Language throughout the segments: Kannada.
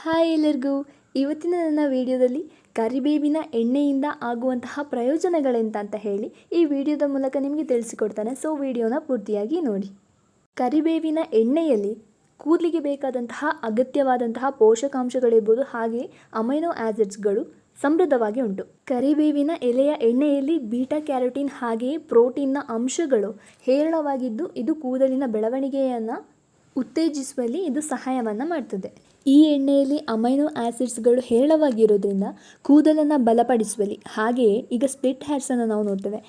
ಹಾಯ್ ಎಲ್ಲರಿಗೂ. ಇವತ್ತಿನ ನನ್ನ ವಿಡಿಯೋದಲ್ಲಿ ಕರಿಬೇವಿನ ಎಣ್ಣೆಯಿಂದ ಆಗುವಂತಹ ಪ್ರಯೋಜನಗಳೆಂತ ಅಂತ ಹೇಳಿ ಈ ವಿಡಿಯೋದ ಮೂಲಕ ನಿಮಗೆ ತಿಳಿಸಿಕೊಡ್ತಾನೆ. ಸೊ ವಿಡಿಯೋನ ಪೂರ್ತಿಯಾಗಿ ನೋಡಿ. ಕರಿಬೇವಿನ ಎಣ್ಣೆಯಲ್ಲಿ ಕೂದಲಿಗೆ ಬೇಕಾದಂತಹ ಅಗತ್ಯವಾದಂತಹ ಪೋಷಕಾಂಶಗಳಿರ್ಬೋದು, ಹಾಗೆ ಅಮೈನೋ ಆಸಿಡ್ಸ್ಗಳು ಸಮೃದ್ಧವಾಗಿ ಉಂಟು. ಕರಿಬೇವಿನ ಎಲೆಯ ಎಣ್ಣೆಯಲ್ಲಿ ಬೀಟಾ ಕ್ಯಾರೋಟಿನ್ ಹಾಗೆಯೇ ಪ್ರೋಟೀನ್ನ ಅಂಶಗಳು ಹೇರಳವಾಗಿದ್ದು ಇದು ಕೂದಲಿನ ಬೆಳವಣಿಗೆಯನ್ನು ಉತ್ತೇಜಿಸುವಲ್ಲಿ ಇದು ಸಹಾಯವನ್ನು ಮಾಡ್ತದೆ. ಈ ಎಣ್ಣೆಯಲ್ಲಿ ಅಮೈನೋ ಆಸಿಡ್ಸ್ಗಳು ಹೇರಳವಾಗಿರೋದ್ರಿಂದ ಕೂದಲನ್ನು ಬಲಪಡಿಸುವಲ್ಲಿ, ಹಾಗೆಯೇ ಈಗ ಸ್ಪ್ಲಿಟ್ ಹೇರ್ಸನ್ನು ನಾವು ನೋಡ್ತೇವೆ,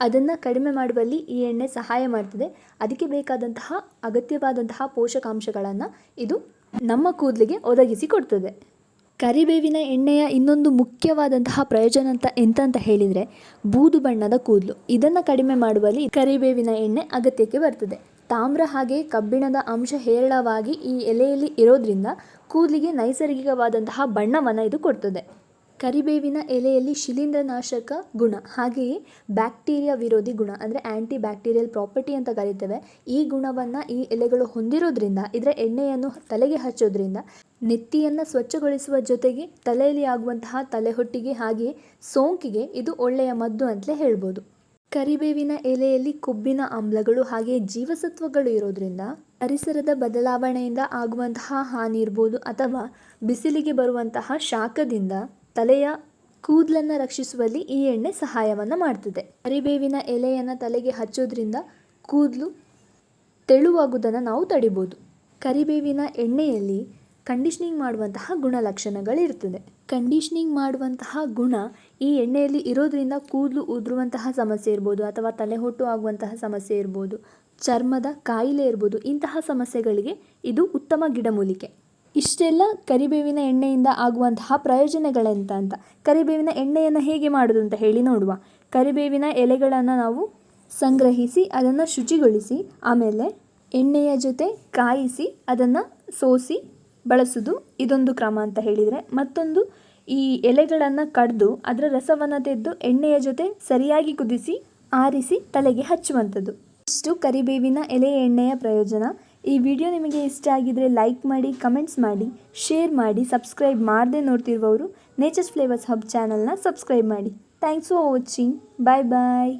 ಅದನ್ನು ಕಡಿಮೆ ಮಾಡುವಲ್ಲಿ ಈ ಎಣ್ಣೆ ಸಹಾಯ ಮಾಡ್ತದೆ. ಅದಕ್ಕೆ ಬೇಕಾದಂತಹ ಅಗತ್ಯವಾದಂತಹ ಪೋಷಕಾಂಶಗಳನ್ನು ಇದು ನಮ್ಮ ಕೂದಲಿಗೆ ಒದಗಿಸಿ ಕೊಡ್ತದೆ. ಕರಿಬೇವಿನ ಎಣ್ಣೆಯ ಇನ್ನೊಂದು ಮುಖ್ಯವಾದಂತಹ ಪ್ರಯೋಜನ ಎಂತ ಹೇಳಿದರೆ ಬೂದು ಬಣ್ಣದ ಕೂದಲು, ಇದನ್ನು ಕಡಿಮೆ ಮಾಡುವಲ್ಲಿ ಕರಿಬೇವಿನ ಎಣ್ಣೆ ಅಗತ್ಯಕ್ಕೆ ಬರ್ತದೆ. ತಾಮ್ರ ಹಾಗೆ ಕಬ್ಬಿಣದ ಅಂಶ ಹೇರಳವಾಗಿ ಈ ಎಲೆಯಲ್ಲಿ ಇರೋದ್ರಿಂದ ಕೂದಲಿಗೆ ನೈಸರ್ಗಿಕವಾದಂತಹ ಬಣ್ಣವನ್ನು ಇದು ಕೊಡ್ತದೆ. ಕರಿಬೇವಿನ ಎಲೆಯಲ್ಲಿ ಶಿಲೀಂಧ್ರನಾಶಕ ಗುಣ ಹಾಗೆಯೇ ಬ್ಯಾಕ್ಟೀರಿಯಾ ವಿರೋಧಿ ಗುಣ ಅಂದರೆ ಆ್ಯಂಟಿ ಬ್ಯಾಕ್ಟೀರಿಯಲ್ ಪ್ರಾಪರ್ಟಿ ಅಂತ ಕರೀತೇವೆ. ಈ ಗುಣವನ್ನು ಈ ಎಲೆಗಳು ಹೊಂದಿರೋದ್ರಿಂದ ಇದರ ಎಣ್ಣೆಯನ್ನು ತಲೆಗೆ ಹಚ್ಚೋದ್ರಿಂದ ನೆತ್ತಿಯನ್ನು ಸ್ವಚ್ಛಗೊಳಿಸುವ ಜೊತೆಗೆ ತಲೆಯಲ್ಲಿ ಆಗುವಂತಹ ತಲೆಹೊಟ್ಟಿಗೆ ಹಾಗೆಯೇ ಸೋಂಕಿಗೆ ಇದು ಒಳ್ಳೆಯ ಮದ್ದು ಅಂತಲೇ ಹೇಳ್ಬೋದು. ಕರಿಬೇವಿನ ಎಲೆಯಲ್ಲಿ ಕೊಬ್ಬಿನ ಆಮ್ಲಗಳು ಹಾಗೆಯೇ ಜೀವಸತ್ವಗಳು ಇರೋದ್ರಿಂದ ಪರಿಸರದ ಬದಲಾವಣೆಯಿಂದ ಆಗುವಂತಹ ಹಾನಿ ಇರ್ಬೋದು ಅಥವಾ ಬಿಸಿಲಿಗೆ ಬರುವಂತಹ ಶಾಖದಿಂದ ತಲೆಯ ಕೂದಲನ್ನು ರಕ್ಷಿಸುವಲ್ಲಿ ಈ ಎಣ್ಣೆ ಸಹಾಯವನ್ನು ಮಾಡ್ತದೆ. ಕರಿಬೇವಿನ ಎಲೆಯನ್ನು ತಲೆಗೆ ಹಚ್ಚೋದ್ರಿಂದ ಕೂದಲು ತೆಳುವಾಗುವುದನ್ನು ನಾವು ತಡಿಬೋದು. ಕರಿಬೇವಿನ ಎಣ್ಣೆಯಲ್ಲಿ ಕಂಡೀಷ್ನಿಂಗ್ ಮಾಡುವಂತಹ ಗುಣಲಕ್ಷಣಗಳಿರ್ತದೆ. ಕಂಡೀಷ್ನಿಂಗ್ ಮಾಡುವಂತಹ ಗುಣ ಈ ಎಣ್ಣೆಯಲ್ಲಿ ಇರೋದ್ರಿಂದ ಕೂದಲು ಉದುರುವಂತಹ ಸಮಸ್ಯೆ ಇರ್ಬೋದು ಅಥವಾ ತಲೆಹೊಟ್ಟು ಆಗುವಂತಹ ಸಮಸ್ಯೆ ಇರ್ಬೋದು, ಚರ್ಮದ ಕಾಯಿಲೆ ಇರ್ಬೋದು, ಇಂತಹ ಸಮಸ್ಯೆಗಳಿಗೆ ಇದು ಉತ್ತಮ ಗಿಡಮೂಲಿಕೆ. ಇಷ್ಟೆಲ್ಲ ಕರಿಬೇವಿನ ಎಣ್ಣೆಯಿಂದ ಆಗುವಂತಹ ಪ್ರಯೋಜನಗಳೆಂತ ಅಂತ. ಕರಿಬೇವಿನ ಎಣ್ಣೆಯನ್ನು ಹೇಗೆ ಮಾಡೋದು ಅಂತ ಹೇಳಿ ನೋಡುವ. ಕರಿಬೇವಿನ ಎಲೆಗಳನ್ನು ನಾವು ಸಂಗ್ರಹಿಸಿ ಅದನ್ನು ಶುಚಿಗೊಳಿಸಿ ಆಮೇಲೆ ಎಣ್ಣೆಯ ಜೊತೆ ಕಾಯಿಸಿ ಅದನ್ನು ಸೋಸಿ ಬಳಸೋದು ಇದೊಂದು ಕ್ರಮ ಅಂತ ಹೇಳಿದರೆ, ಮತ್ತೊಂದು ಈ ಎಲೆಗಳನ್ನು ಕಡಿದು ಅದರ ರಸವನ್ನು ತೆಗೆದು ಎಣ್ಣೆಯ ಜೊತೆ ಸರಿಯಾಗಿ ಕುದಿಸಿ ಆರಿಸಿ ತಲೆಗೆ ಹಚ್ಚುವಂಥದ್ದು. ಇಷ್ಟು ಕರಿಬೇವಿನ ಎಲೆ ಎಣ್ಣೆಯ ಪ್ರಯೋಜನ. ಈ ವಿಡಿಯೋ ನಿಮಗೆ ಇಷ್ಟ ಆಗಿದರೆ ಲೈಕ್ ಮಾಡಿ, ಕಮೆಂಟ್ಸ್ ಮಾಡಿ, ಶೇರ್ ಮಾಡಿ. ಸಬ್ಸ್ಕ್ರೈಬ್ ಮಾಡದೆ ನೋಡ್ತಿರುವವರು ನೇಚರ್ಸ್ ಫ್ಲೇವರ್ಸ್ ಹಬ್ ಚಾನಲ್ನ ಸಬ್ಸ್ಕ್ರೈಬ್ ಮಾಡಿ. Thanks for watching. Bye bye.